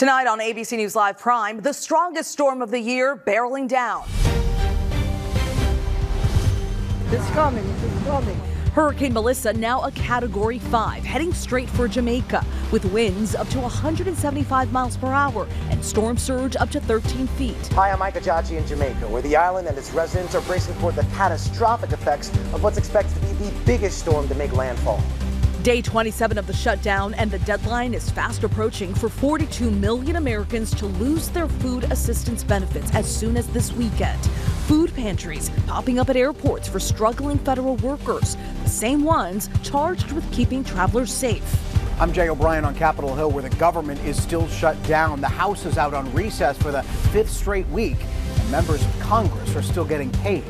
Tonight on ABC News Live Prime, the strongest storm of the year barreling down. It's coming, it's coming. Hurricane Melissa, now a Category 5, heading straight for Jamaica, with winds up to 175 miles per hour and storm surge up to 13 feet. Hi, I'm Mike Ajachi in Jamaica, where the island and its residents are bracing for the catastrophic effects of what's expected to be the biggest storm to make landfall. Day 27 of the shutdown, and the deadline is fast approaching for 42 million Americans to lose their food assistance benefits as soon as this weekend. Food pantries popping up at airports for struggling federal workers, the same ones charged with keeping travelers safe. I'm Jay O'Brien on Capitol Hill, where the government is still shut down. The House is out on recess for the 5th straight week, and members of Congress are still getting paid.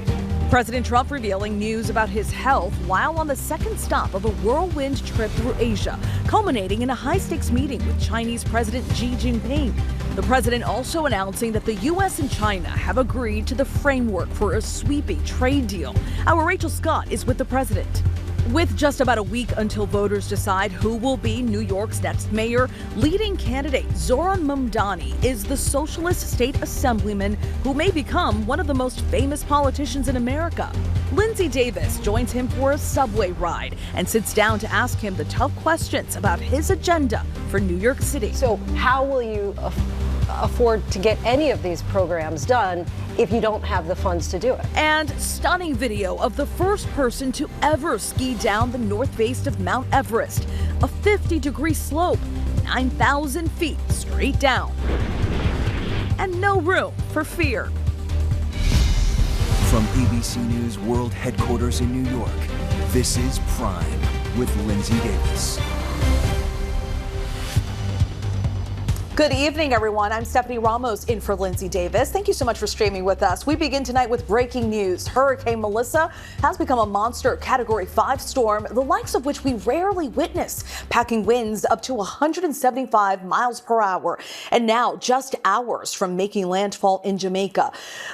President Trump revealing news about his health while on the second stop of a whirlwind trip through Asia, culminating in a high-stakes meeting with Chinese President Xi Jinping. The president also announcing that the U.S. and China have agreed to the framework for a sweeping trade deal. Our Rachel Scott is with the president. With just about a week until voters decide who will be New York's next mayor, leading candidate Zohran Mamdani is the socialist state assemblyman who may become one of the most famous politicians in America. Linsey Davis joins him for a subway ride and sits down to ask him the tough questions about his agenda for New York City. So how will you afford to get any of these programs done if you don't have the funds to do it? And stunning video of the first person to ever ski down the north face of Mount Everest, a 50-degree slope, 9,000 feet straight down, and no room for fear. From ABC News World Headquarters in New York, this is Prime with Linsey Davis. Good evening, everyone. I'm Stephanie Ramos in for Linsey Davis. Thank you so much for streaming with us. We begin tonight with breaking news. Hurricane Melissa has become a monster Category 5 storm, the likes of which we rarely witness, packing winds up to 175 miles per hour. And now just hours from making landfall in Jamaica.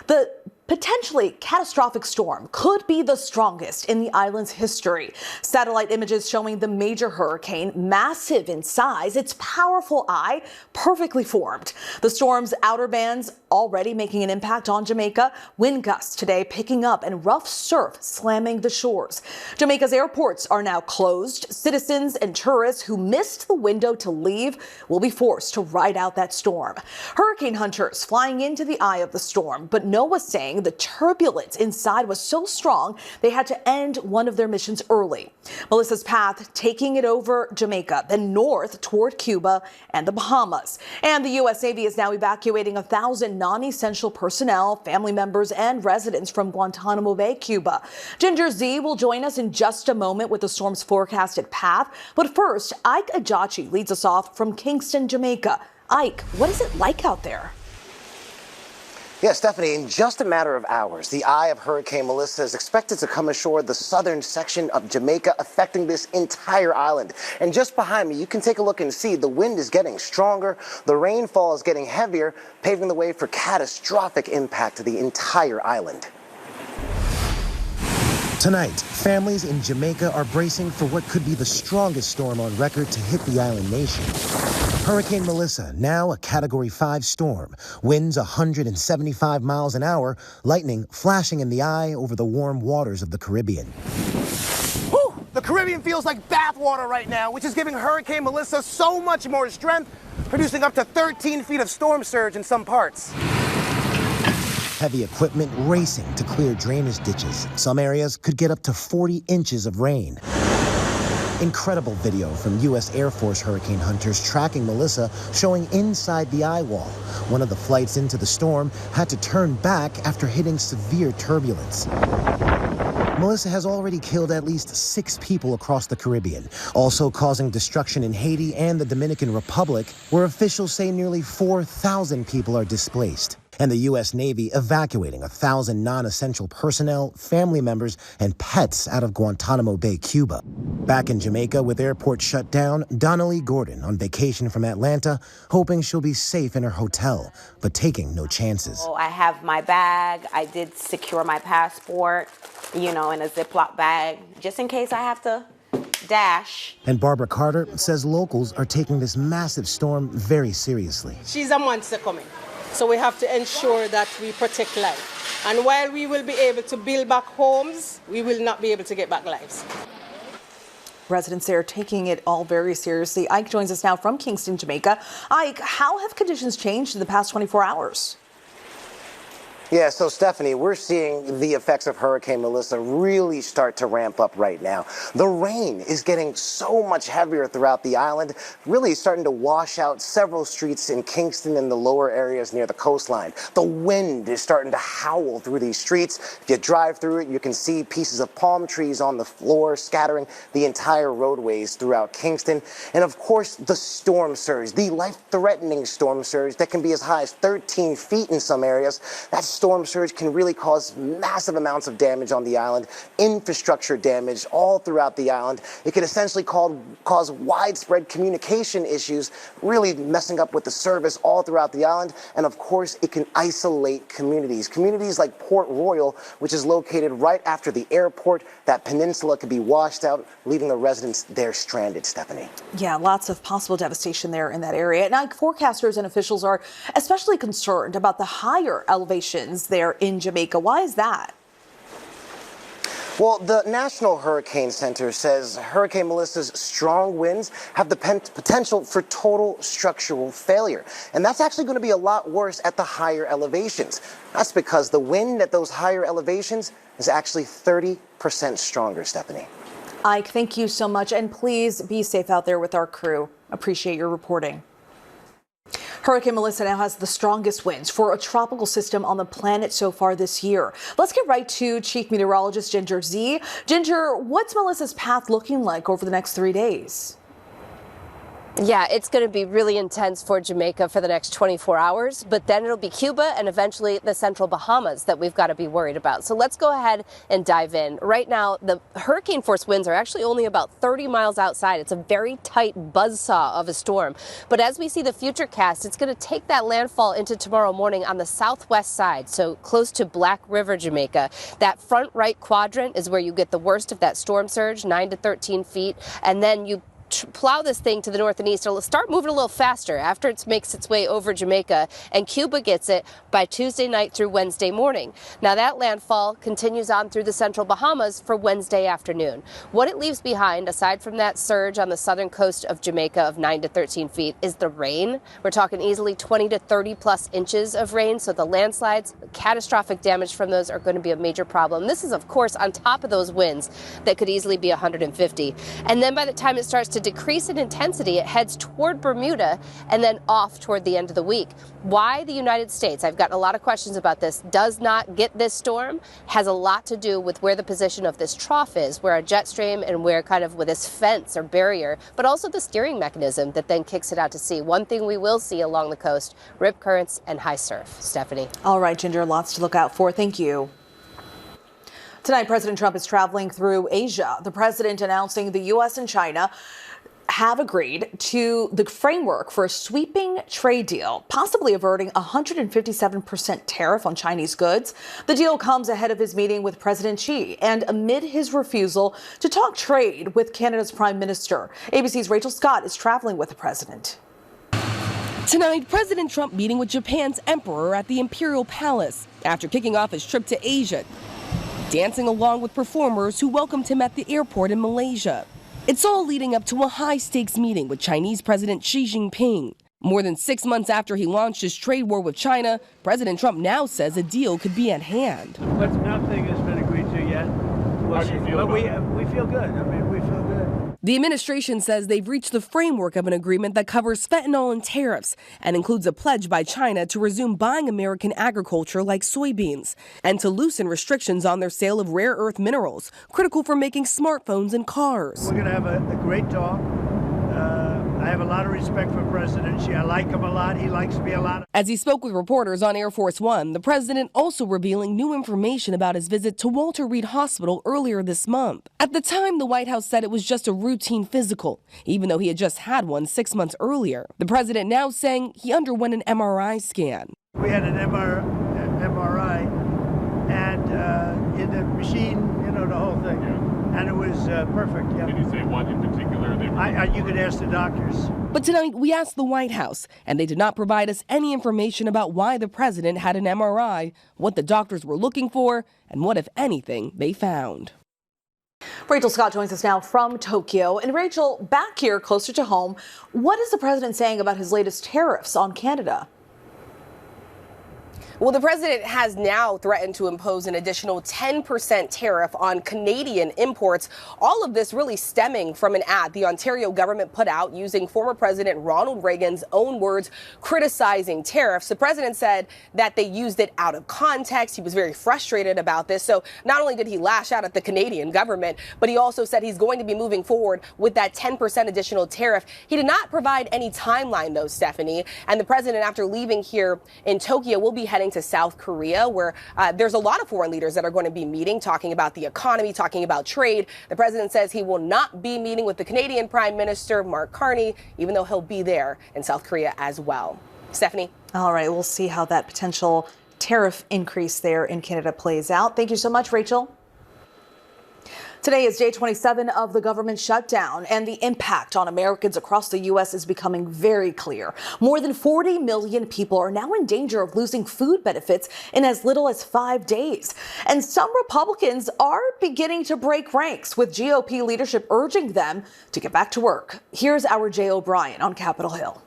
The potentially catastrophic storm could be the strongest in the island's history. Satellite images showing the major hurricane, massive in size, its powerful eye perfectly formed. The storm's outer bands already making an impact on Jamaica. Wind gusts today picking up and rough surf slamming the shores. Jamaica's airports are now closed. Citizens and tourists who missed the window to leave will be forced to ride out that storm. Hurricane hunters flying into the eye of the storm, but NOAA saying the turbulence inside was so strong they had to end one of their missions early. Melissa's path taking it over Jamaica, then north toward Cuba and the Bahamas. And the U.S. Navy is now evacuating 1,000 non-essential personnel, family members, and residents from Guantanamo Bay, Cuba. Ginger Z will join us in just a moment with the storm's forecasted path. But first, Ike Ajachi leads us off from Kingston, Jamaica. Ike, what is it like out there? Yeah, Stephanie, in just a matter of hours, the eye of Hurricane Melissa is expected to come ashore the southern section of Jamaica, affecting this entire island. And just behind me, you can take a look and see the wind is getting stronger, the rainfall is getting heavier, paving the way for catastrophic impact to the entire island. Tonight, families in Jamaica are bracing for what could be the strongest storm on record to hit the island nation. Hurricane Melissa, now a Category 5 storm, winds 175 miles an hour, lightning flashing in the eye over the warm waters of the Caribbean. Whew, the Caribbean feels like bathwater right now, which is giving Hurricane Melissa so much more strength, producing up to 13 feet of storm surge in some parts. Heavy equipment racing to clear drainage ditches. Some areas could get up to 40 inches of rain. Incredible video from U.S. Air Force hurricane hunters tracking Melissa, showing inside the eye wall. One of the flights into the storm had to turn back after hitting severe turbulence. Melissa has already killed at least 6 people across the Caribbean, also causing destruction in Haiti and the Dominican Republic, where officials say nearly 4,000 people are displaced. And the U.S. Navy evacuating 1,000 non-essential personnel, family members, and pets out of Guantanamo Bay, Cuba. Back in Jamaica with airports shut down, Donnelly Gordon on vacation from Atlanta, hoping she'll be safe in her hotel, but taking no chances. I have my bag. I did secure my passport, in a Ziploc bag, just in case I have to dash. And Barbara Carter says locals are taking this massive storm very seriously. She's a monster coming, so we have to ensure that we protect life. And while we will be able to build back homes, we will not be able to get back lives. Residents there taking it all very seriously. Ike joins us now from Kingston, Jamaica. Ike, how have conditions changed in the past 24 hours? Yeah, so Stephanie, we're seeing the effects of Hurricane Melissa really start to ramp up right now. The rain is getting so much heavier throughout the island, really starting to wash out several streets in Kingston and the lower areas near the coastline. The wind is starting to howl through these streets. If you drive through it, you can see pieces of palm trees on the floor scattering the entire roadways throughout Kingston. And of course, the storm surge, the life-threatening storm surge that can be as high as 13 feet in some areas. That storm surge can really cause massive amounts of damage on the island, infrastructure damage all throughout the island. It could essentially cause widespread communication issues, really messing up with the service all throughout the island. And of course, it can isolate communities. Communities like Port Royal, which is located right after the airport. That peninsula could be washed out, leaving the residents there stranded, Stephanie. Yeah, lots of possible devastation there in that area. Now, forecasters and officials are especially concerned about the higher elevations there in Jamaica. Why is that? Well, the National Hurricane Center says Hurricane Melissa's strong winds have the potential for total structural failure. And that's actually going to be a lot worse at the higher elevations. That's because the wind at those higher elevations is actually 30% stronger, Stephanie. Ike, thank you so much. And please be safe out there with our crew. Appreciate your reporting. Hurricane Melissa now has the strongest winds for a tropical system on the planet so far this year. Let's get right to Chief Meteorologist Ginger Z. Ginger, what's Melissa's path looking like over the next 3 days? Yeah, it's going to be really intense for Jamaica for the next 24 hours, but then it'll be Cuba and eventually the central Bahamas that we've got to be worried about. So let's go ahead and dive in. Right now, the hurricane force winds are actually only about 30 miles outside. It's a very tight buzzsaw of a storm. But as we see the future cast, it's going to take that landfall into tomorrow morning on the southwest side, so close to Black River, Jamaica. That front right quadrant is where you get the worst of that storm surge, 9 to 13 feet, and then you plow this thing to the north and east. It'll start moving a little faster after it makes its way over Jamaica, and Cuba gets it by Tuesday night through Wednesday morning. Now that landfall continues on through the central Bahamas for Wednesday afternoon. What it leaves behind, aside from that surge on the southern coast of Jamaica of 9 to 13 feet, is the rain. We're talking easily 20 to 30 plus inches of rain, so the landslides, catastrophic damage from those are going to be a major problem. This is, of course, on top of those winds that could easily be 150. And then by the time it starts to decrease in intensity, it heads toward Bermuda and then off toward the end of the week. Why the United States, I've got a lot of questions about this, does not get this storm has a lot to do with where the position of this trough is, where a jet stream and where kind of with this fence or barrier, but also the steering mechanism that then kicks it out to sea. One thing we will see along the coast, rip currents and high surf. Stephanie. All right, Ginger, lots to look out for. Thank you. Tonight, President Trump is traveling through Asia. The president announcing the U.S. and China have agreed to the framework for a sweeping trade deal, possibly averting a 157% tariff on Chinese goods. The deal comes ahead of his meeting with President Xi and amid his refusal to talk trade with Canada's Prime Minister. ABC's Rachel Scott is traveling with the president. Tonight, President Trump meeting with Japan's emperor at the Imperial Palace after kicking off his trip to Asia, dancing along with performers who welcomed him at the airport in Malaysia. It's all leading up to a high-stakes meeting with Chinese President Xi Jinping. More than 6 months after he launched his trade war with China, President Trump now says a deal could be at hand. But nothing has been agreed to yet. How do you feel about that? We feel good. I mean, we feel good. The administration says they've reached the framework of an agreement that covers fentanyl and tariffs and includes a pledge by China to resume buying American agriculture like soybeans and to loosen restrictions on their sale of rare earth minerals, critical for making smartphones and cars. We're going to have a great talk. I have a lot of respect for President Xi. I like him a lot. He likes me a lot. As he spoke with reporters on Air Force One, the president also revealing new information about his visit to Walter Reed Hospital earlier this month. At the time, the White House said it was just a routine physical, even though he had just had one 6 months earlier. The president now saying he underwent an MRI scan. We had an MRI, and in the machine, you know, the whole thing. and it was perfect. Yeah. Did you say what in particular they were? You could ask the doctors. But tonight, we asked the White House, and they did not provide us any information about why the president had an MRI, what the doctors were looking for, and what, if anything, they found. Rachel Scott joins us now from Tokyo. And Rachel, back here closer to home, what is the president saying about his latest tariffs on Canada? Well, the president has now threatened to impose an additional 10% tariff on Canadian imports. All of this really stemming from an ad the Ontario government put out using former President Ronald Reagan's own words criticizing tariffs. The president said that they used it out of context. He was very frustrated about this. So not only did he lash out at the Canadian government, but he also said he's going to be moving forward with that 10% additional tariff. He did not provide any timeline, though, Stephanie. And the president, after leaving here in Tokyo, will be heading to South Korea, where there's a lot of foreign leaders that are going to be meeting, talking about the economy, talking about trade. The president says he will not be meeting with the Canadian Prime Minister, Mark Carney, even though he'll be there in South Korea as well. Stephanie? All right, we'll see how that potential tariff increase there in Canada plays out. Thank you so much, Rachel. Today is day 27 of the government shutdown, and the impact on Americans across the U.S. is becoming very clear. More than 40 million people are now in danger of losing food benefits in as little as 5 days. And some Republicans are beginning to break ranks, with GOP leadership urging them to get back to work. Here's our Jay O'Brien on Capitol Hill.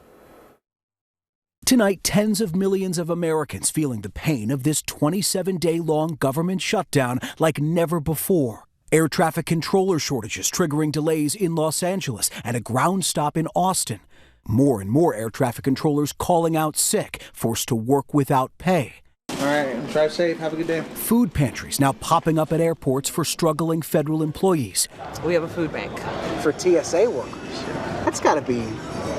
Tonight, tens of millions of Americans feeling the pain of this 27-day-long government shutdown like never before. Air traffic controller shortages triggering delays in Los Angeles and a ground stop in Austin. More and more air traffic controllers calling out sick, forced to work without pay. All right, drive safe. Have a good day. Food pantries now popping up at airports for struggling federal employees. We have a food bank. For TSA workers, that's got to be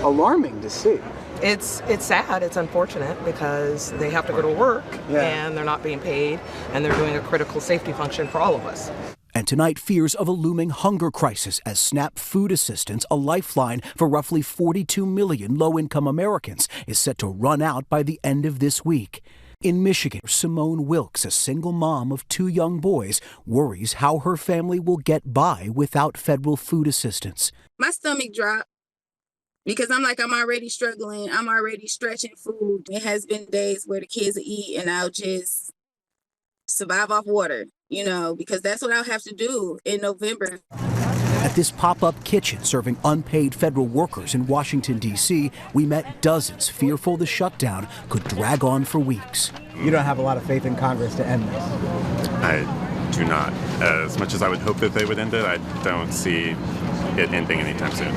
alarming to see. It's sad, it's unfortunate, because they have to go to work and they're not being paid, and they're doing a critical safety function for all of us. And tonight, fears of a looming hunger crisis as SNAP food assistance, a lifeline for roughly 42 million low-income Americans, is set to run out by the end of this week. In Michigan, Simone Wilkes, a single mom of 2 young boys, worries how her family will get by without federal food assistance. My stomach dropped because I'm already struggling. I'm already stretching food. It has been days where the kids will eat and I'll just survive off water, because that's what I'll have to do in November. At this pop-up kitchen serving unpaid federal workers in Washington, D.C., we met dozens fearful the shutdown could drag on for weeks. You don't have a lot of faith in Congress to end this? I do not. As much as I would hope that they would end it, I don't see it ending anytime soon.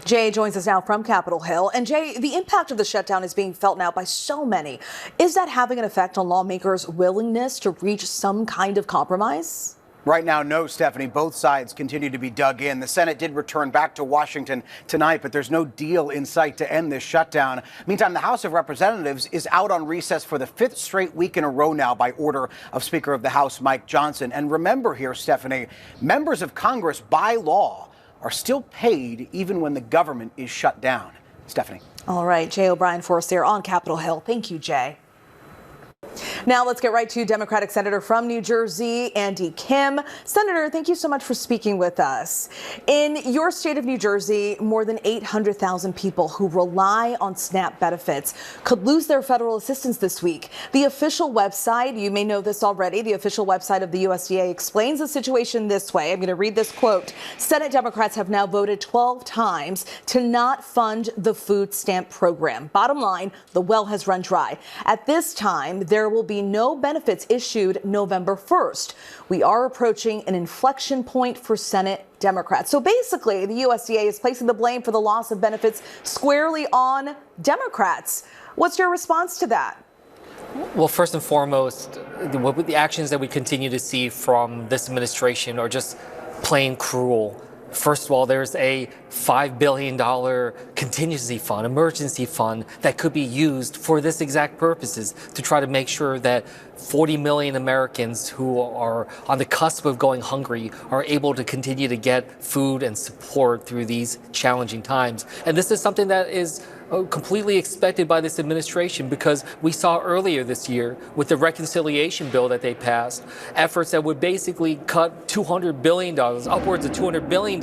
Jay joins us now from Capitol Hill. And Jay, the impact of the shutdown is being felt now by so many. Is that having an effect on lawmakers' willingness to reach some kind of compromise? Right now, no, Stephanie. Both sides continue to be dug in. The Senate did return back to Washington tonight, but there's no deal in sight to end this shutdown. Meantime, the House of Representatives is out on recess for the 5th straight week in a row now by order of Speaker of the House Mike Johnson. And remember here, Stephanie, members of Congress by law are still paid even when the government is shut down. Stephanie. All right, Jay O'Brien for us there on Capitol Hill. Thank you, Jay. Now let's get right to Democratic Senator from New Jersey, Andy Kim. Senator, thank you so much for speaking with us. In your state of New Jersey, more than 800,000 people who rely on SNAP benefits could lose their federal assistance this week. The official website, you may know this already, the official website of the USDA explains the situation this way. I'm going to read this quote. Senate Democrats have now voted 12 times to not fund the food stamp program. Bottom line, the well has run dry. At this time, there will be no benefits issued November 1st. We are approaching an inflection point for Senate Democrats. So basically, the USDA is placing the blame for the loss of benefits squarely on Democrats. What's your response to that? Well, first and foremost, the actions that we continue to see from this administration are just plain cruel. First of all, there's a $5 billion contingency fund, emergency fund, that could be used for this exact purposes to try to make sure that 40 million Americans who are on the cusp of going hungry are able to continue to get food and support through these challenging times. And this is something that is completely expected by this administration, because we saw earlier this year with the reconciliation bill that they passed, efforts that would basically cut $200 billion, upwards of $200 billion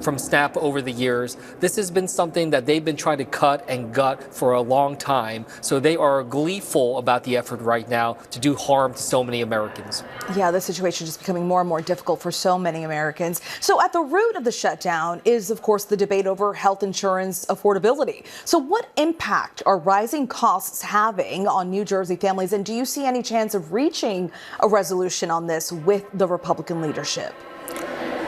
from SNAP over the years. This has been something that they've been trying to cut and gut for a long time. So they are gleeful about the effort right now to do harm to so many Americans. Yeah, the situation is becoming more and more difficult for so many Americans. So at the root of the shutdown is, of course, the debate over health insurance affordability. So what impact are rising costs having on New Jersey families? And do you see any chance of reaching a resolution on this with the Republican leadership?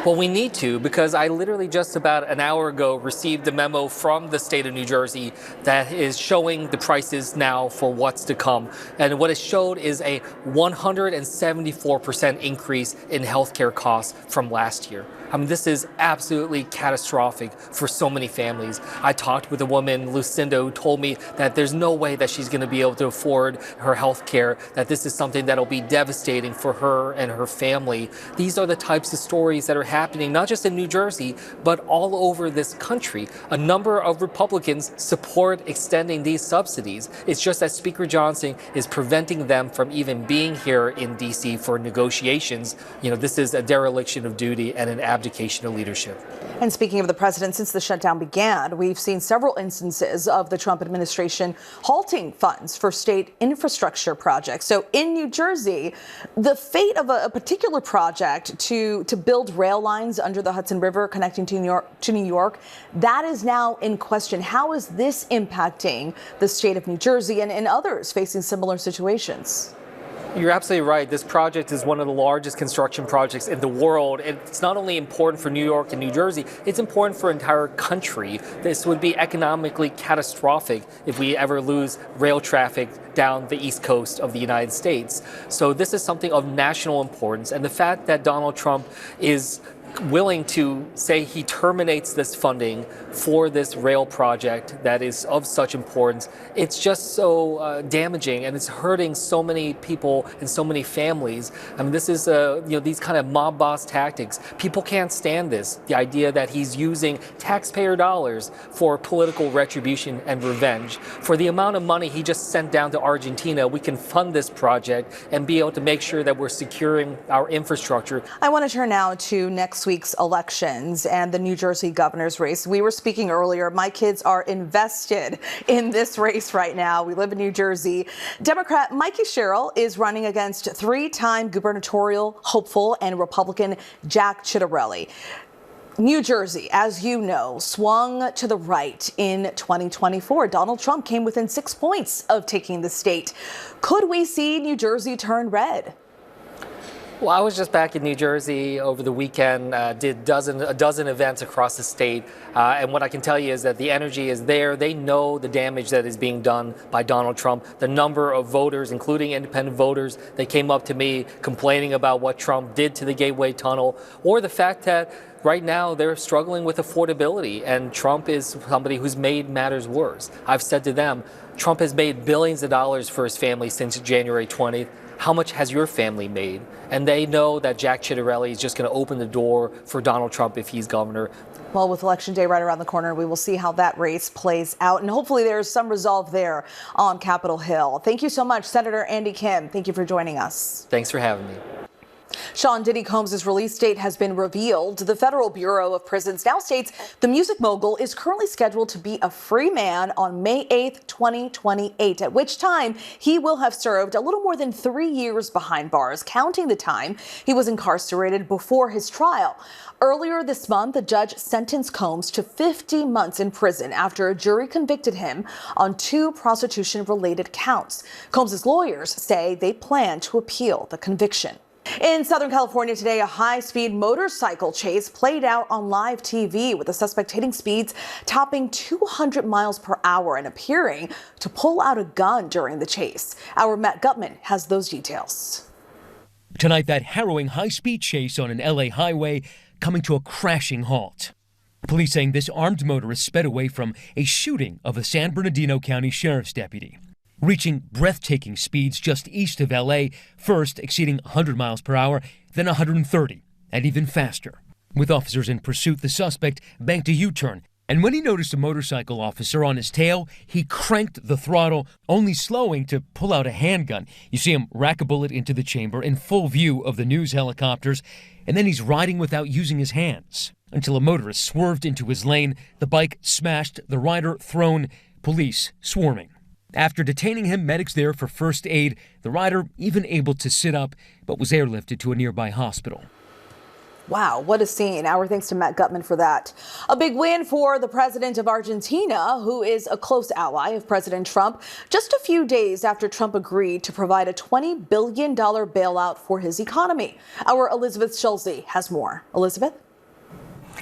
Well, we need to, because I literally just about an hour ago received a memo from the state of New Jersey that is showing the prices now for what's to come. And what it showed is a 174% increase in healthcare costs from last year. I mean, this is absolutely catastrophic for so many families. I talked with a woman, Lucinda, who told me that there's no way that she's going to be able to afford her health care, that this is something that'll be devastating for her and her family. These are the types of stories that are happening, not just in New Jersey, but all over this country. A number of Republicans support extending these subsidies. It's just that Speaker Johnson is preventing them from even being here in D.C. for negotiations. You know, this is a dereliction of duty and an abdication of leadership. And speaking of the president, since the shutdown began, we've seen several instances of the Trump administration halting funds for state infrastructure projects. So in New Jersey, the fate of a particular project to build rail lines under the Hudson River connecting to New York, that is now in question. How is this impacting the state of New Jersey and others facing similar situations? You're absolutely right. This project is one of the largest construction projects in the world. It's not only important for New York and New Jersey, it's important for the entire country. This would be economically catastrophic if we ever lose rail traffic down the east coast of the United States. So this is something of national importance. And the fact that Donald Trump is willing to say he terminates this funding for this rail project that is of such importance, it's just so damaging, and it's hurting so many people and so many families. I mean, this is these kind of mob boss tactics. People can't stand this. The idea that he's using taxpayer dollars for political retribution and revenge. For the amount of money he just sent down to Argentina, we can fund this project and be able to make sure that we're securing our infrastructure. I want to turn now to next week's elections and the New Jersey governor's race. We were speaking earlier. My kids are invested in this race right now. We live in New Jersey. Democrat Mikey Sherrill is running against three-time gubernatorial hopeful and Republican Jack Ciattarelli. New Jersey, as you know, swung to the right in 2024. Donald Trump came within 6 points of taking the state. Could we see New Jersey turn red? Well, I was just back in New Jersey over the weekend, did a dozen events across the state. And what I can tell you is that the energy is there. They know the damage that is being done by Donald Trump. The number of voters, including independent voters, that came up to me complaining about what Trump did to the Gateway Tunnel, or the fact that right now they're struggling with affordability, and Trump is somebody who's made matters worse. I've said to them, Trump has made billions of dollars for his family since January 20th. How much has your family made? And they know that Jack Ciattarelli is just going to open the door for Donald Trump if he's governor. Well, with Election Day right around the corner, we will see how that race plays out. And hopefully there's some resolve there on Capitol Hill. Thank you so much, Senator Andy Kim. Thank you for joining us. Thanks for having me. Sean Diddy Combs' release date has been revealed. The Federal Bureau of Prisons now states the music mogul is currently scheduled to be a free man on May 8th, 2028, at which time he will have served a little more than 3 years behind bars, counting the time he was incarcerated before his trial. Earlier this month, a judge sentenced Combs to 50 months in prison after a jury convicted him on 2 prostitution-related counts. Combs' lawyers say they plan to appeal the conviction. In Southern California today, a high-speed motorcycle chase played out on live TV with the suspect hitting speeds topping 200 miles per hour and appearing to pull out a gun during the chase. Our Matt Gutman has those details. Tonight, that harrowing high-speed chase on an L.A. highway coming to a crashing halt. Police saying this armed motorist sped away from a shooting of a San Bernardino County Sheriff's deputy, reaching breathtaking speeds just east of L.A., first exceeding 100 miles per hour, then 130, and even faster. With officers in pursuit, the suspect banked a U-turn And when he noticed a motorcycle officer on his tail, he cranked the throttle, only slowing to pull out a handgun. You see him rack a bullet into the chamber in full view of the news helicopters, and then he's riding without using his hands. Until a motorist swerved into his lane, the bike smashed, the rider thrown, police swarming. After detaining him, medics there for first aid, the rider even able to sit up, but was airlifted to a nearby hospital. Wow, what a scene. Our thanks to Matt Gutman for that. A big win for the president of Argentina, who is a close ally of President Trump, just a few days after Trump agreed to provide a $20 billion bailout for his economy. Our Elizabeth Schulze has more. Elizabeth?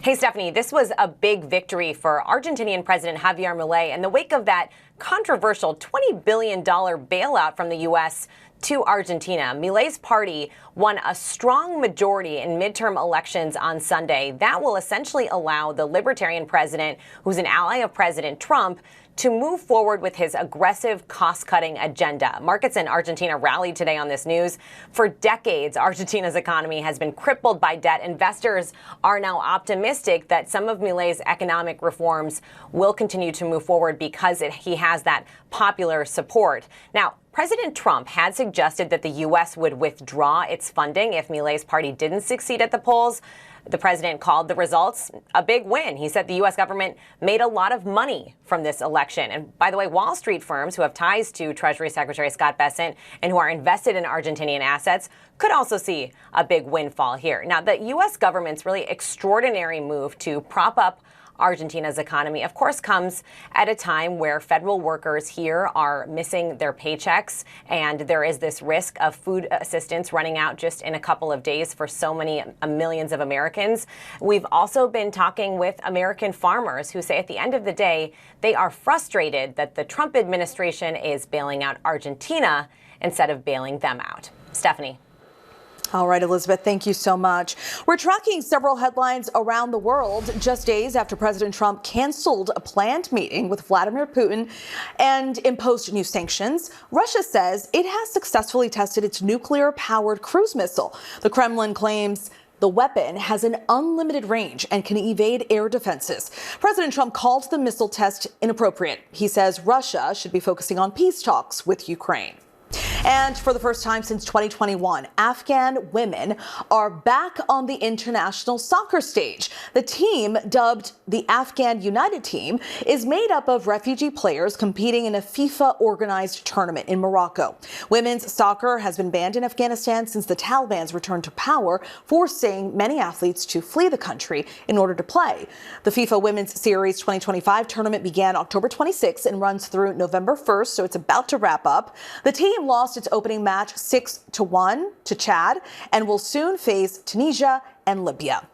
Hey, Stephanie, this was a big victory for Argentinian President Javier Milei in the wake of that controversial $20 billion bailout from the U.S. to Argentina. Milei's party won a strong majority in midterm elections on Sunday. That will essentially allow the libertarian president, who's an ally of President Trump, to move forward with his aggressive cost-cutting agenda. Markets in Argentina rallied today on this news. For decades, Argentina's economy has been crippled by debt. Investors are now optimistic that some of Milei's economic reforms will continue to move forward because he has that popular support. Now, President Trump had suggested that the U.S. would withdraw its funding if Milei's party didn't succeed at the polls. The president called the results a big win. He said the U.S. government made a lot of money from this election. And by the way, Wall Street firms who have ties to Treasury Secretary Scott Bessent and who are invested in Argentinian assets could also see a big windfall here. Now, the U.S. government's really extraordinary move to prop up Argentina's economy, of course, comes at a time where federal workers here are missing their paychecks, and there is this risk of food assistance running out just in a couple of days for so many millions of Americans. We've also been talking with American farmers who say at the end of the day, they are frustrated that the Trump administration is bailing out Argentina instead of bailing them out. Stephanie. All right, Elizabeth, thank you so much. We're tracking several headlines around the world just days after President Trump canceled a planned meeting with Vladimir Putin and imposed new sanctions. Russia says it has successfully tested its nuclear-powered cruise missile. The Kremlin claims the weapon has an unlimited range and can evade air defenses. President Trump called the missile test inappropriate. He says Russia should be focusing on peace talks with Ukraine. And for the first time since 2021, Afghan women are back on the international soccer stage. The team, dubbed the Afghan United Team, is made up of refugee players competing in a FIFA-organized tournament in Morocco. Women's soccer has been banned in Afghanistan since the Taliban's return to power, forcing many athletes to flee the country in order to play. The FIFA Women's Series 2025 tournament began October 26 and runs through November 1st, so it's about to wrap up. The team lost its opening match 6-1 to Chad and will soon face Tunisia and Libya.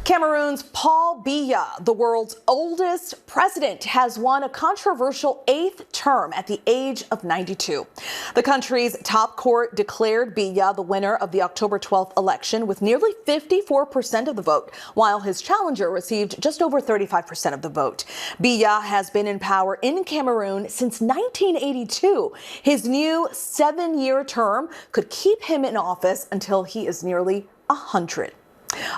Cameroon's Paul Biya, the world's oldest president, has won a controversial 8th term at the age of 92. The country's top court declared Biya the winner of the October 12th election with nearly 54% of the vote, while his challenger received just over 35% of the vote. Biya has been in power in Cameroon since 1982. His new 7-year term could keep him in office until he is nearly 100.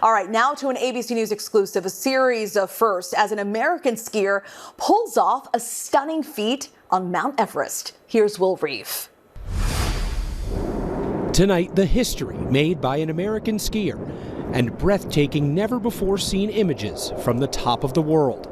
All right, now to an ABC News exclusive, a series of firsts as an American skier pulls off a stunning feat on Mount Everest. Here's Will Reeve. Tonight, the history made by an American skier and breathtaking, never-before-seen images from the top of the world.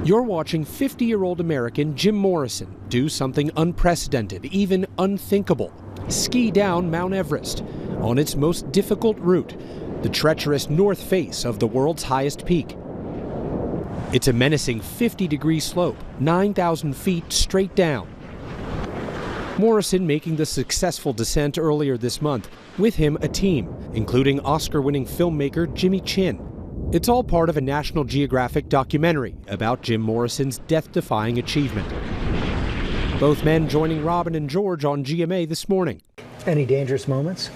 You're watching 50-year-old American Jim Morrison do something unprecedented, even unthinkable. Ski down Mount Everest on its most difficult route, the treacherous north face of the world's highest peak. It's a menacing 50-degree slope, 9,000 feet straight down. Morrison making the successful descent earlier this month, with him a team, including Oscar-winning filmmaker Jimmy Chin. It's all part of a National Geographic documentary about Jim Morrison's death-defying achievement. Both men joining Robin and George on GMA this morning. Any dangerous moments?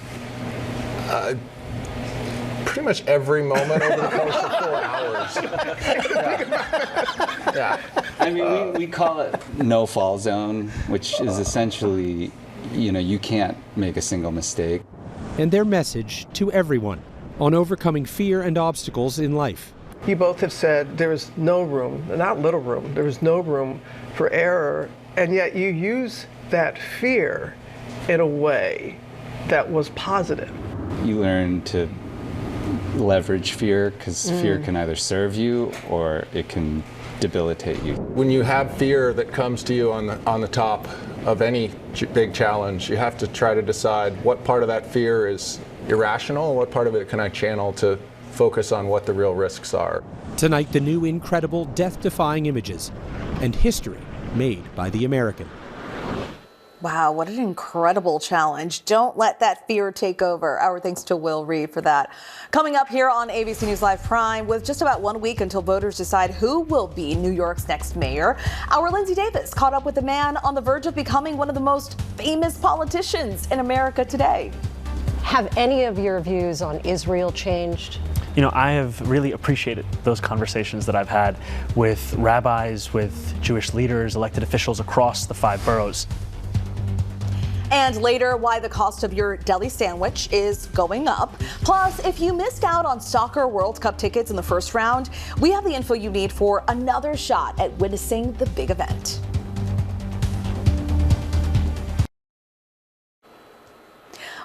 Pretty much every moment over the course of 4 hours. Yeah. I mean, we call it no-fall zone, which is essentially, you can't make a single mistake. And their message to everyone on overcoming fear and obstacles in life. You both have said there is no room, not little room, there is no room for error, and yet you use that fear in a way that was positive. You learn to leverage fear, because fear can either serve you or it can debilitate you. When you have fear that comes to you on the top of any big challenge, you have to try to decide what part of that fear is irrational, what part of it can I channel to focus on what the real risks are. Tonight, the new incredible death-defying images and history made by the American. Wow, what an incredible challenge. Don't let that fear take over. Our thanks to Will Reed for that. Coming up here on ABC News Live Prime, with just about 1 week until voters decide who will be New York's next mayor, our Linsey Davis caught up with a man on the verge of becoming one of the most famous politicians in America today. Have any of your views on Israel changed? You know, I have really appreciated those conversations that I've had with rabbis, with Jewish leaders, elected officials across the 5 boroughs. And later, why the cost of your deli sandwich is going up. Plus, if you missed out on Soccer World Cup tickets in the first round, we have the info you need for another shot at witnessing the big event.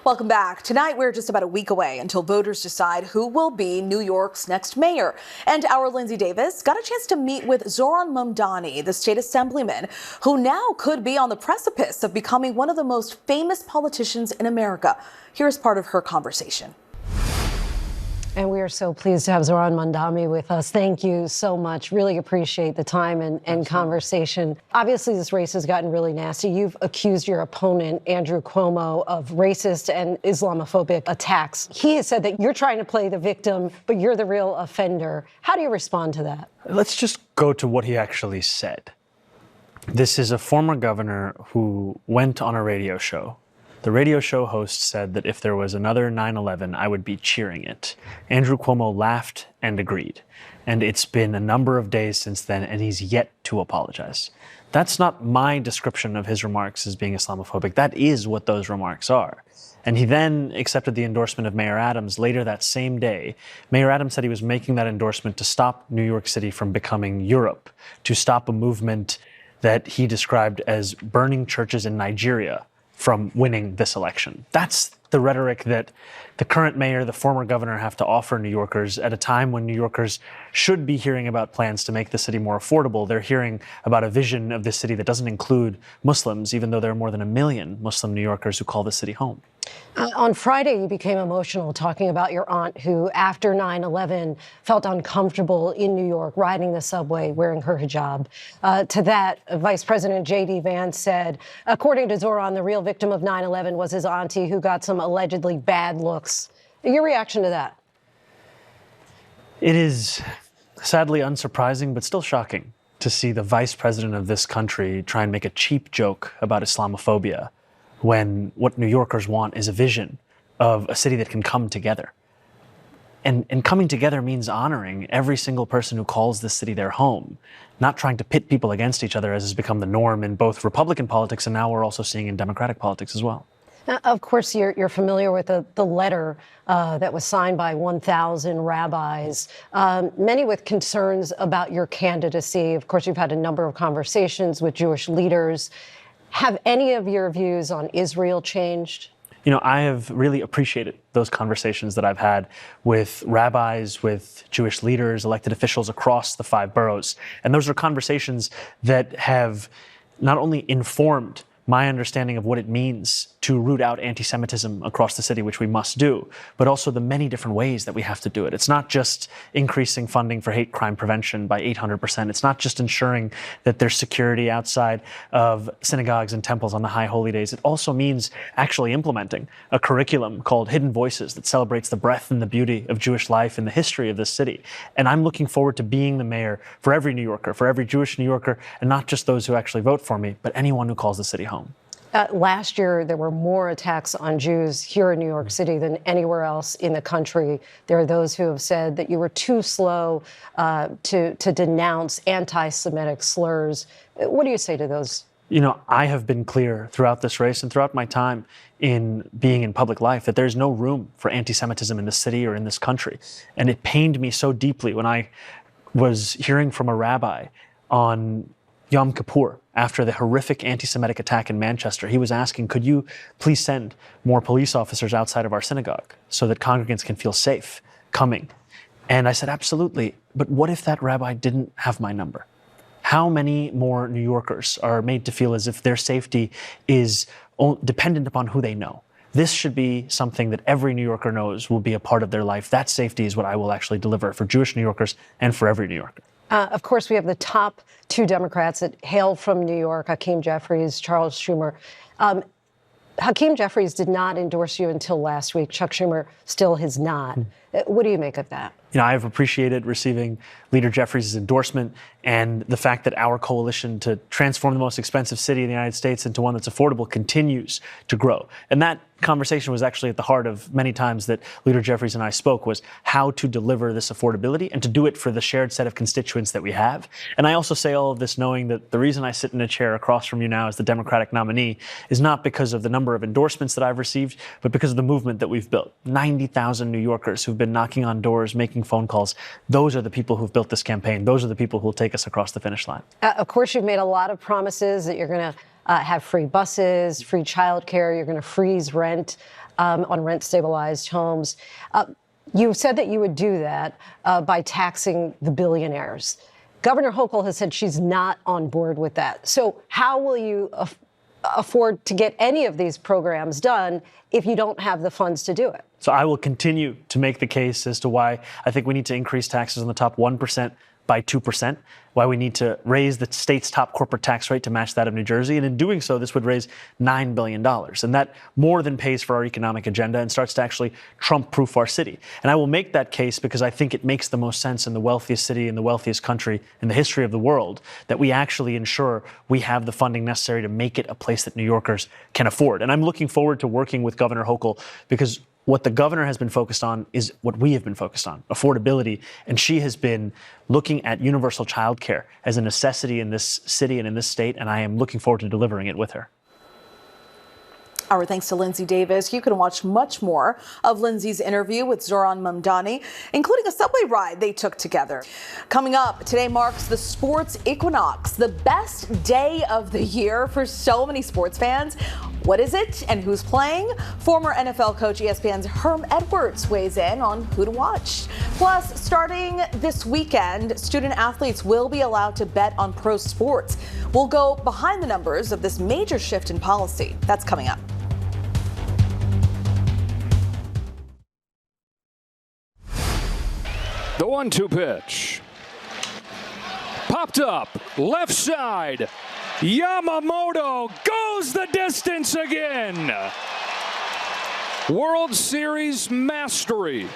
Welcome back. Tonight, we're just about a week away until voters decide who will be New York's next mayor. And our Linsey Davis got a chance to meet with Zohran Mamdani, the state assemblyman, who now could be on the precipice of becoming one of the most famous politicians in America. Here's part of her conversation. And we are so pleased to have Zohran Mamdani with us. Thank you so much. Really appreciate the time and conversation. Obviously, this race has gotten really nasty. You've accused your opponent, Andrew Cuomo, of racist and Islamophobic attacks. He has said that you're trying to play the victim, but you're the real offender. How do you respond to that? Let's just go to what he actually said. This is a former governor who went on a radio show. The radio show host said that if there was another 9/11, I would be cheering it. Andrew Cuomo laughed and agreed. And it's been a number of days since then, and he's yet to apologize. That's not my description of his remarks as being Islamophobic. That is what those remarks are. And he then accepted the endorsement of Mayor Adams later that same day. Mayor Adams said he was making that endorsement to stop New York City from becoming Europe, to stop a movement that he described as burning churches in Nigeria from winning this election. That's the rhetoric that the current mayor, the former governor, have to offer New Yorkers at a time when New Yorkers should be hearing about plans to make the city more affordable. They're hearing about a vision of this city that doesn't include Muslims, even though there are more than 1 million Muslim New Yorkers who call the city home. On Friday, you became emotional talking about your aunt who, after 9/11, felt uncomfortable in New York, riding the subway, wearing her hijab. To that, Vice President J.D. Vance said, according to Zohran, the real victim of 9/11 was his auntie who got some allegedly bad looks. Your reaction to that? It is sadly unsurprising, but still shocking to see the vice president of this country try and make a cheap joke about Islamophobia, when what New Yorkers want is a vision of a city that can come together. And coming together means honoring every single person who calls this city their home, not trying to pit people against each other, as has become the norm in both Republican politics and now we're also seeing in Democratic politics as well. Now, of course, you're familiar with the letter that was signed by 1,000 rabbis, many with concerns about your candidacy. Of course, you've had a number of conversations with Jewish leaders. Have any of your views on Israel changed? You know, I have really appreciated those conversations that I've had with rabbis, with Jewish leaders, elected officials across the 5 boroughs. And those are conversations that have not only informed my understanding of what it means to root out anti-Semitism across the city, which we must do, but also the many different ways that we have to do it. It's not just increasing funding for hate crime prevention by 800%. It's not just ensuring that there's security outside of synagogues and temples on the high holy days. It also means actually implementing a curriculum called Hidden Voices that celebrates the breadth and the beauty of Jewish life and the history of this city. And I'm looking forward to being the mayor for every New Yorker, for every Jewish New Yorker, and not just those who actually vote for me, but anyone who calls the city home. Last year, there were more attacks on Jews here in New York City than anywhere else in the country. There are those who have said that you were too slow to denounce anti-Semitic slurs. What do you say to those You know, I have been clear throughout this race and throughout my time in being in public life that there's no room for anti-Semitism in this city or in this country. And it pained me so deeply when I was hearing from a rabbi on Yom Kippur after the horrific anti-Semitic attack in Manchester. He was asking, could you please send more police officers outside of our synagogue so that congregants can feel safe coming? And I said, absolutely. But what if that rabbi didn't have my number? How many more New Yorkers are made to feel as if their safety is dependent upon who they know? This should be something that every New Yorker knows will be a part of their life. That safety is what I will actually deliver for Jewish New Yorkers and for every New Yorker. Of course, we have the top two Democrats that hail from New York, Hakeem Jeffries, Charles Schumer. Hakeem Jeffries did not endorse you until last week. Chuck Schumer still has not. What do you make of that? You know, I've appreciated receiving Leader Jeffries' endorsement and the fact that our coalition to transform the most expensive city in the United States into one that's affordable continues to grow. And that conversation was actually at the heart of many times that Leader Jeffries and I spoke, was how to deliver this affordability and to do it for the shared set of constituents that we have. And I also say all of this knowing that the reason I sit in a chair across from you now as the Democratic nominee is not because of the number of endorsements that I've received, but because of the movement that we've built. 90,000 New Yorkers who've been knocking on doors, making phone calls. Those are the people who've built this campaign. Those are the people who will take us across the finish line. Of course, you've made a lot of promises that you're going to have free buses, free childcare. You're going to freeze rent on rent-stabilized homes. You said that you would do that by taxing the billionaires. Governor Hochul has said she's not on board with that. So how will you afford to get any of these programs done if you don't have the funds to do it? So I will continue to make the case as to why I think we need to increase taxes on the top 1% by 2%, why we need to raise the state's top corporate tax rate to match that of New Jersey. And in doing so, this would raise $9 billion. And that more than pays for our economic agenda and starts to actually Trump-proof our city. And I will make that case because I think it makes the most sense in the wealthiest city, in the wealthiest country in the history of the world, that we actually ensure we have the funding necessary to make it a place that New Yorkers can afford. And I'm looking forward to working with Governor Hochul because what the governor has been focused on is what we have been focused on, affordability. And she has been looking at universal child care as a necessity in this city and in this state. And I am looking forward to delivering it with her. Our thanks to Linsey Davis. You can watch much more of Linsey's interview with Zohran Mamdani, including a subway ride they took together. Coming up, today marks the sports equinox, the best day of the year for so many sports fans. What is it and who's playing? Former NFL coach ESPN's Herm Edwards weighs in on who to watch. Plus, starting this weekend, student athletes will be allowed to bet on pro sports. We'll go behind the numbers of this major shift in policy. That's coming up. The 1-2 pitch. Popped up, left side. Yamamoto goes the distance again. World Series mastery.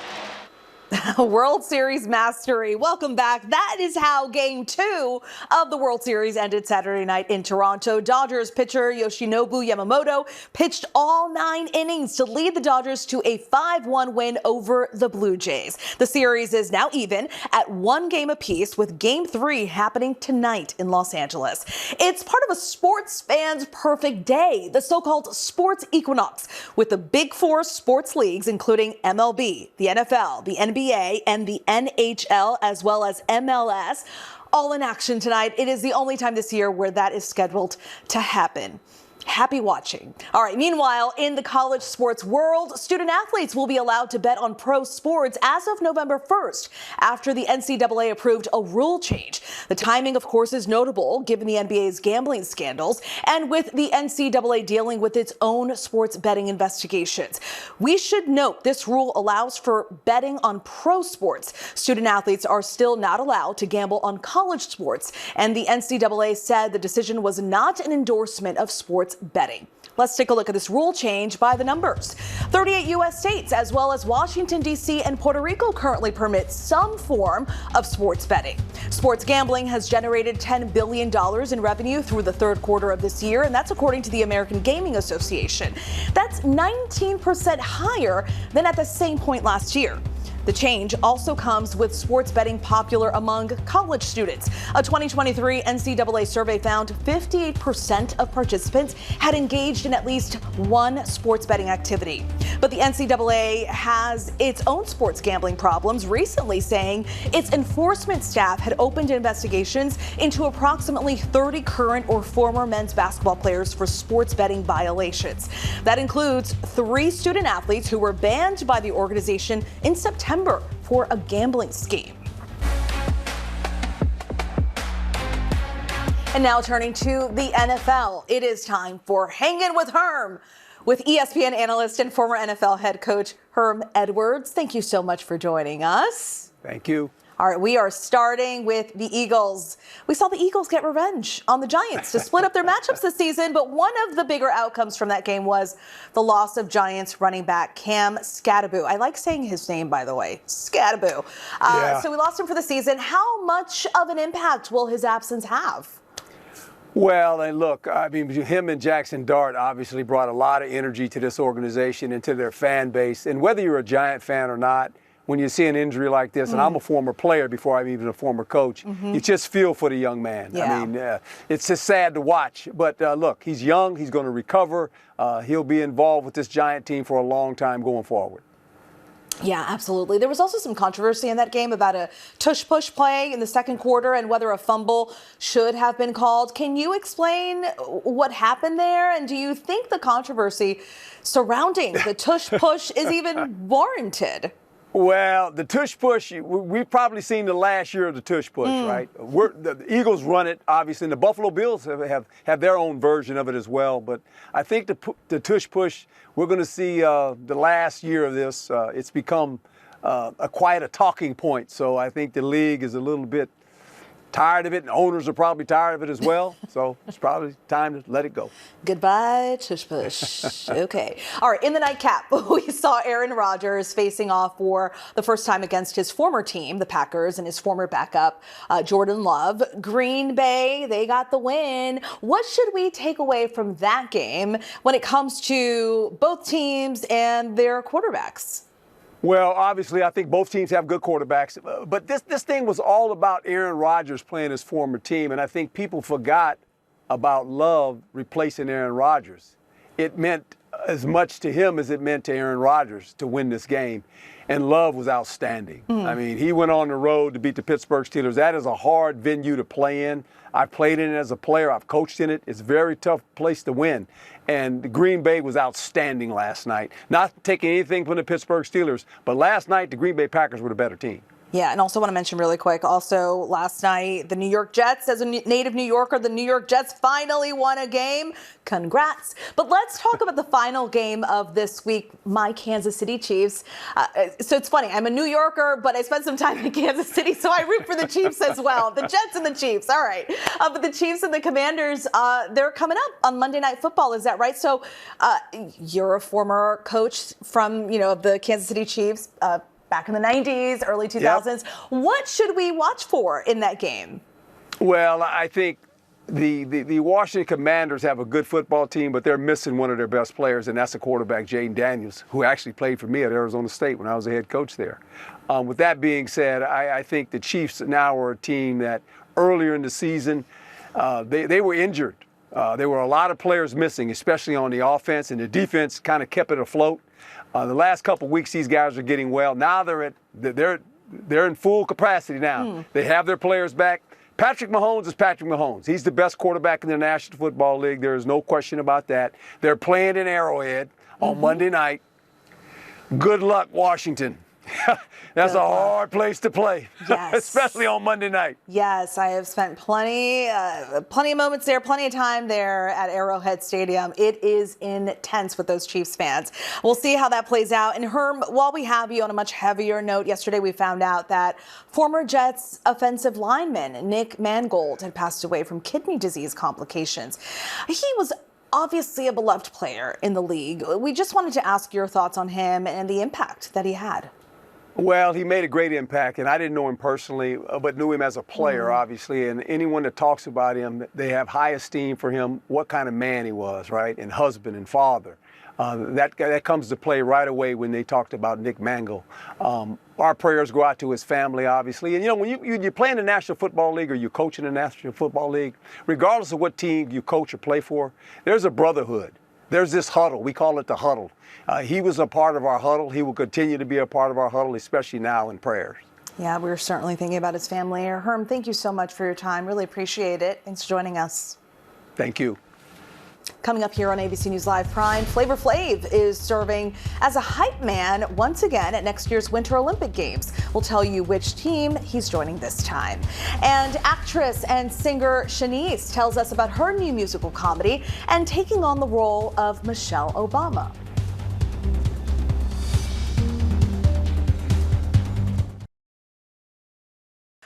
World Series mastery. Welcome back. That is how Game 2 of the World Series ended Saturday night in Toronto. Dodgers pitcher Yoshinobu Yamamoto pitched all 9 innings to lead the Dodgers to a 5-1 win over the Blue Jays. The series is now even at 1 game apiece, with Game 3 happening tonight in Los Angeles. It's part of a sports fan's perfect day, the so-called sports equinox, with the big 4 sports leagues, including MLB, the NFL, the NBA, and the NHL, as well as MLS, all in action tonight. It is the only time this year where that is scheduled to happen. Happy watching. All right. Meanwhile, in the college sports world, student athletes will be allowed to bet on pro sports as of November 1st, after the NCAA approved a rule change. The timing, of course, is notable given the NBA's gambling scandals and with the NCAA dealing with its own sports betting investigations. We should note this rule allows for betting on pro sports. Student athletes are still not allowed to gamble on college sports, and the NCAA said the decision was not an endorsement of sports betting. Let's take a look at this rule change by the numbers. 38 U.S. states, as well as Washington, D.C. and Puerto Rico, currently permit some form of sports betting. Sports gambling has generated $10 billion in revenue through the third quarter of this year, and that's according to the American Gaming Association. That's 19% higher than at the same point last year. The change also comes with sports betting popular among college students. A 2023 NCAA survey found 58% of participants had engaged in at least one sports betting activity. But the NCAA has its own sports gambling problems, recently saying its enforcement staff had opened investigations into approximately 30 current or former men's basketball players for sports betting violations. That includes 3 student athletes who were banned by the organization in September for a gambling scheme. And now turning to the NFL, it is time for Hangin' with Herm with ESPN analyst and former NFL head coach Herm Edwards. Thank you so much for joining us. Thank you. All right, we are starting with the Eagles. We saw the Eagles get revenge on the Giants to split up their matchups this season, but one of the bigger outcomes from that game was the loss of Giants running back Cam Skattebo. I like saying his name, by the way, Skattebo. So we lost him for the season. How much of an impact will his absence have? Well, and look, I mean, him and Jackson Dart obviously brought a lot of energy to this organization and to their fan base. And whether you're a Giant fan or not, when you see an injury like this, and I'm a former player before I'm even a former coach, you just feel for the young man. Yeah. I mean, it's just sad to watch. But look, he's young. He's going to recover. He'll be involved with this Giant team for a long time going forward. Yeah, absolutely. There was also some controversy in that game about a tush-push play in the second quarter and whether a fumble should have been called. Can you explain what happened there? And do you think the controversy surrounding the tush-push is even warranted? Well, the tush push, we've probably seen the last year of the tush push, right? The Eagles run it, obviously, and the Buffalo Bills have their own version of it as well. But I think the tush push, we're going to see the last year of this. It's become quite a talking point. So I think the league is a little bit tired of it, and owners are probably tired of it as well. So it's probably time to let it go. Goodbye, tush push. Okay. All right. In the nightcap, we saw Aaron Rodgers facing off for the first time against his former team, the Packers, and his former backup, Jordan Love. Green Bay, they got the win. What should we take away from that game when it comes to both teams and their quarterbacks? Well, obviously, I think both teams have good quarterbacks. But this thing was all about Aaron Rodgers playing his former team. And I think people forgot about Love replacing Aaron Rodgers. It meant as much to him as it meant to Aaron Rodgers to win this game. And Love was outstanding. I mean, he went on the road to beat the Pittsburgh Steelers. That is a hard venue to play in. I played in it as a player. I've coached in it. It's a very tough place to win. And the Green Bay was outstanding last night. Not taking anything from the Pittsburgh Steelers, but last night the Green Bay Packers were the better team. Yeah, and also want to mention really quick, also last night, the New York Jets, as a native New Yorker, the New York Jets finally won a game. Congrats. But let's talk about the final game of this week, my Kansas City Chiefs. So it's funny, I'm a New Yorker, but I spent some time in Kansas City, so I root for the Chiefs as well. The Jets and the Chiefs, all right. But the Chiefs and the Commanders, they're coming up on Monday Night Football, is that right? So you're a former coach from, the Kansas City Chiefs, back in the 90s, early 2000s. Yep. What should we watch for in that game? Well, I think the Washington Commanders have a good football team, but they're missing one of their best players, and that's the quarterback, Jaden Daniels, who actually played for me at Arizona State when I was a head coach there. With that being said, I think the Chiefs now are a team that earlier in the season, they were injured. There were a lot of players missing, especially on the offense, and the defense kind of kept it afloat. The last couple of weeks, these guys are getting well. Now they're in full capacity now. They have their players back. Patrick Mahomes is Patrick Mahomes. He's the best quarterback in the National Football League. There is no question about that. They're playing in Arrowhead on Monday night. Good luck, Washington. That's a hard place to play, especially on Monday night. Yes, I have spent plenty of moments there, plenty of time there at Arrowhead Stadium. It is intense with those Chiefs fans. We'll see how that plays out. And Herm, while we have you on a much heavier note, yesterday we found out that former Jets offensive lineman Nick Mangold had passed away from kidney disease complications. He was obviously a beloved player in the league. We just wanted to ask your thoughts on him and the impact that he had. Well, he made a great impact, and I didn't know him personally, but knew him as a player, obviously. And anyone that talks about him, they have high esteem for him, what kind of man he was, right, and husband and father. That comes to play right away when they talked about Nick Mangle. Our prayers go out to his family, obviously. And, when you play in the National Football League or you coach in the National Football League, regardless of what team you coach or play for, there's a brotherhood. There's this huddle. We call it the huddle. He was a part of our huddle. He will continue to be a part of our huddle, especially now in prayers. Yeah, we're certainly thinking about his family. Herm, thank you so much for your time. Really appreciate it. Thanks for joining us. Thank you. Coming up here on ABC News Live Prime, Flavor Flav is serving as a hype man once again at next year's Winter Olympic Games. We'll tell you which team he's joining this time. And actress and singer Shanice tells us about her new musical comedy and taking on the role of Michelle Obama.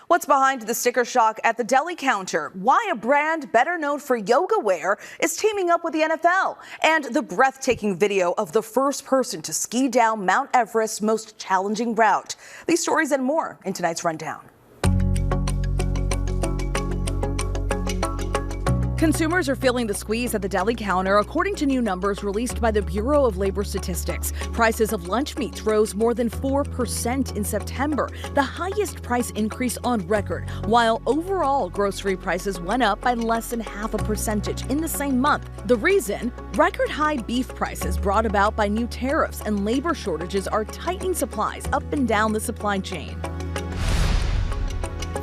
What's behind the sticker shock at the deli counter? Why a brand better known for yoga wear is teaming up with the NFL, and the breathtaking video of the first person to ski down Mount Everest's most challenging route. These stories and more in tonight's rundown. Consumers are feeling the squeeze at the deli counter, according to new numbers released by the Bureau of Labor Statistics. Prices of lunch meats rose more than 4% in September, the highest price increase on record, while overall grocery prices went up by less than 0.5% in the same month. The reason? Record high beef prices brought about by new tariffs and labor shortages are tightening supplies up and down the supply chain.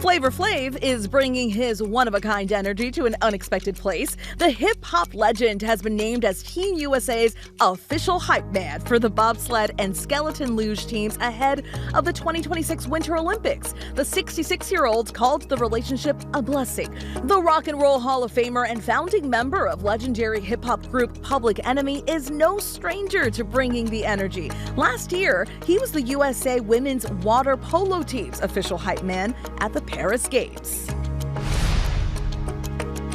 Flavor Flav is bringing his one-of-a-kind energy to an unexpected place. The hip-hop legend has been named as Team USA's official hype man for the bobsled and skeleton luge teams ahead of the 2026 Winter Olympics. The 66-year-old called the relationship a blessing. The Rock and Roll Hall of Famer and founding member of legendary hip-hop group Public Enemy is no stranger to bringing the energy. Last year, he was the USA women's water polo team's official hype man at the Paris Games.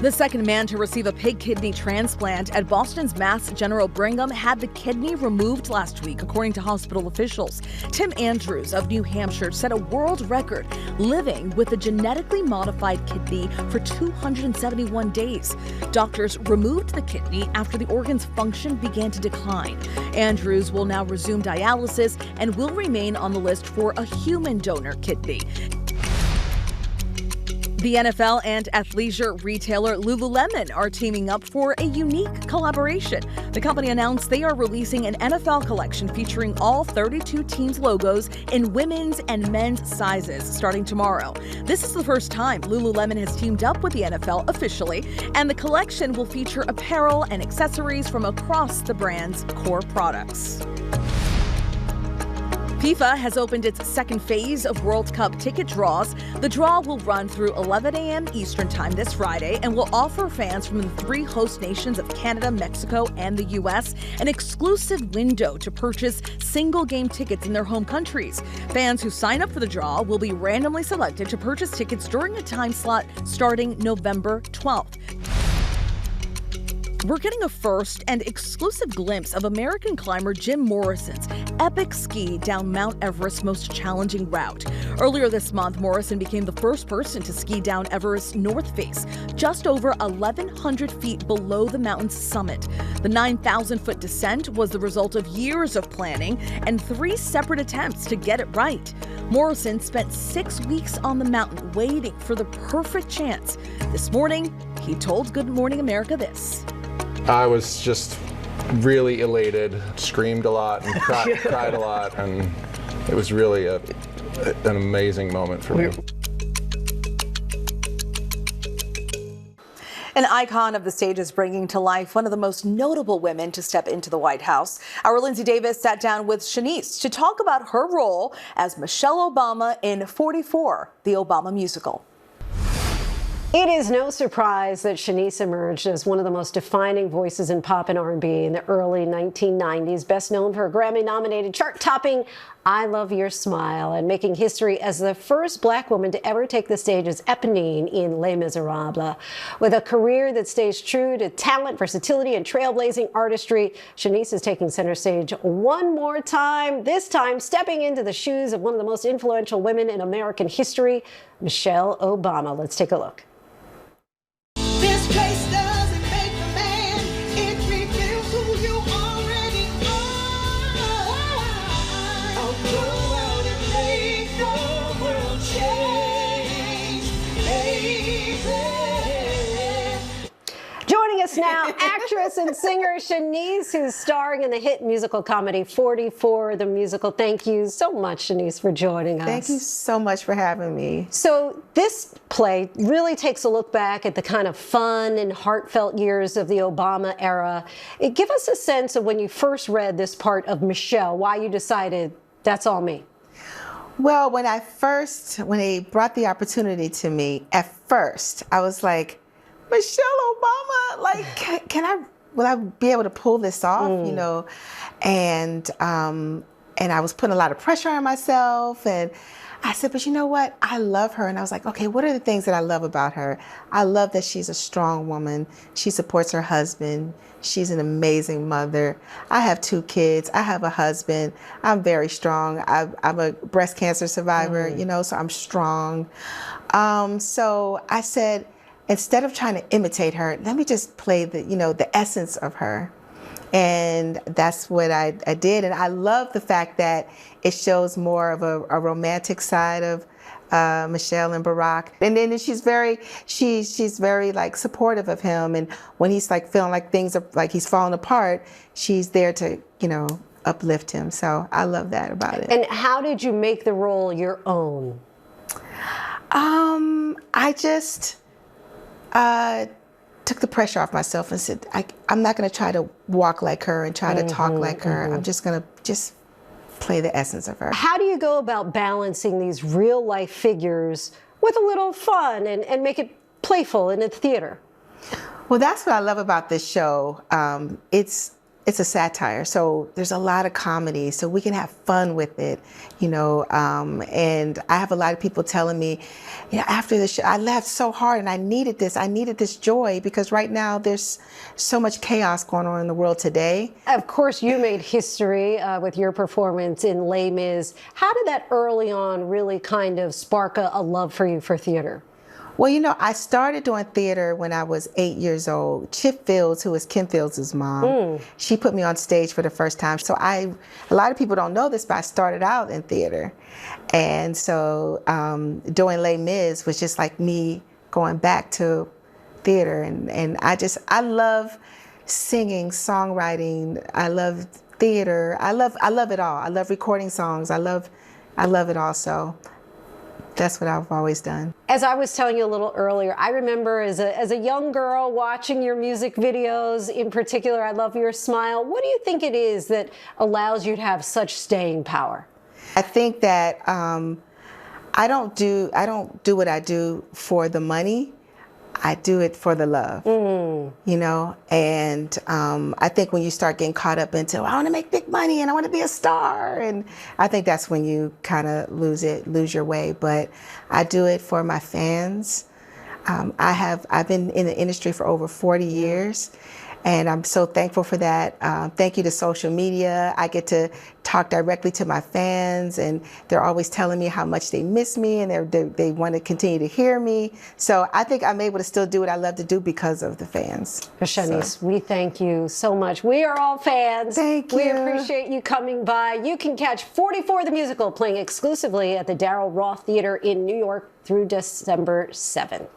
The second man to receive a pig kidney transplant at Boston's Mass General Brigham had the kidney removed last week, according to hospital officials. Tim Andrews of New Hampshire set a world record, living with a genetically modified kidney for 271 days. Doctors removed the kidney after the organ's function began to decline. Andrews will now resume dialysis and will remain on the list for a human donor kidney. The NFL and athleisure retailer Lululemon are teaming up for a unique collaboration. The company announced they are releasing an NFL collection featuring all 32 teams' logos in women's and men's sizes starting tomorrow. This is the first time Lululemon has teamed up with the NFL officially, and the collection will feature apparel and accessories from across the brand's core products. FIFA has opened its second phase of World Cup ticket draws. The draw will run through 11 a.m. Eastern Time this Friday and will offer fans from the three host nations of Canada, Mexico, and the U.S. an exclusive window to purchase single-game tickets in their home countries. Fans who sign up for the draw will be randomly selected to purchase tickets during a time slot starting November 12th. We're getting a first and exclusive glimpse of American climber Jim Morrison's epic ski down Mount Everest's most challenging route. Earlier this month, Morrison became the first person to ski down Everest's north face, just over 1,100 feet below the mountain's summit. The 9,000-foot descent was the result of years of planning and 3 separate attempts to get it right. Morrison spent 6 weeks on the mountain waiting for the perfect chance. This morning, he told Good Morning America this. I was just really elated, screamed a lot and cried a lot, and it was really an amazing moment for me. An icon of the stage is bringing to life one of the most notable women to step into the White House. Our Linsey Davis sat down with Shanice to talk about her role as Michelle Obama in 44, the Obama musical. It is no surprise that Shanice emerged as one of the most defining voices in pop and R&B in the early 1990s, best known for her Grammy-nominated chart-topping I Love Your Smile and making history as the first black woman to ever take the stage as Eponine in Les Miserables. With a career that stays true to talent, versatility, and trailblazing artistry, Shanice is taking center stage one more time, this time stepping into the shoes of one of the most influential women in American history, Michelle Obama. Let's take a look. This place doesn't make the man, it reveals who you already us now actress and singer Shanice, who's starring in the hit musical comedy 44, the musical. Thank you so much, Shanice, for joining us. Thank you so much for having me. So this play really takes a look back at the kind of fun and heartfelt years of the Obama era. Give us a sense of when you first read this part of Michelle, why you decided that's all me. Well, when they brought the opportunity to me, at first, I was like, Michelle Obama, like, will I be able to pull this off, you know? And I was putting a lot of pressure on myself, and I said, but you know what? I love her. And I was like, okay, what are the things that I love about her? I love that she's a strong woman. She supports her husband. She's an amazing mother. I have 2 kids. I have a husband. I'm very strong. I'm a breast cancer survivor, you know, so I'm strong. So I said, instead of trying to imitate her, let me just play the essence of her. And that's what I did. And I love the fact that it shows more of a romantic side of Michelle and Barack. And then she's very like supportive of him. And when he's like feeling like things are like he's falling apart, she's there to, you know, uplift him. So I love that about it. And how did you make the role your own? I just took the pressure off myself and said, I'm not going to try to walk like her and try to talk like her. I'm just going to play the essence of her. How do you go about balancing these real life figures with a little fun and make it playful in the theater? Well, that's what I love about this show. It's a satire, so there's a lot of comedy, so we can have fun with it, you know. And I have a lot of people telling me, you know, after the show, I laughed so hard and I needed this joy, because right now there's so much chaos going on in the world today. Of course, you made history with your performance in Les Mis. How did that early on really kind of spark a love for you for theater? Well, you know, I started doing theater when I was 8 years old. Chip Fields, who is Kim Fields' mom, she put me on stage for the first time. So a lot of people don't know this, but I started out in theater. And so doing Les Mis was just like me going back to theater. And I love singing, songwriting. I love theater. I love it all. I love recording songs. I love it all. So that's what I've always done. As I was telling you a little earlier, I remember as a young girl watching your music videos. In particular, I love your smile. What do you think it is that allows you to have such staying power? I think that I don't do what I do for the money. I do it for the love, you know? And I think when you start getting caught up into, I want to make big money and I want to be a star, and I think that's when you kind of lose your way. But I do it for my fans. I've been in the industry for over 40 years. And I'm so thankful for that. Thank you to social media. I get to talk directly to my fans, and they're always telling me how much they miss me and they want to continue to hear me. So I think I'm able to still do what I love to do because of the fans. Shanice, we thank you so much. We are all fans. Thank you. We appreciate you coming by. You can catch 44 the musical playing exclusively at the Darryl Roth Theater in New York through December 7th.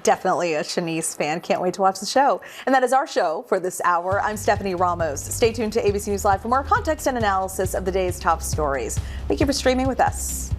Definitely a Shanice fan. Can't wait to watch the show. And that is our show for this hour. I'm Stephanie Ramos. Stay tuned to ABC News Live for more context and analysis of the day's top stories. Thank you for streaming with us.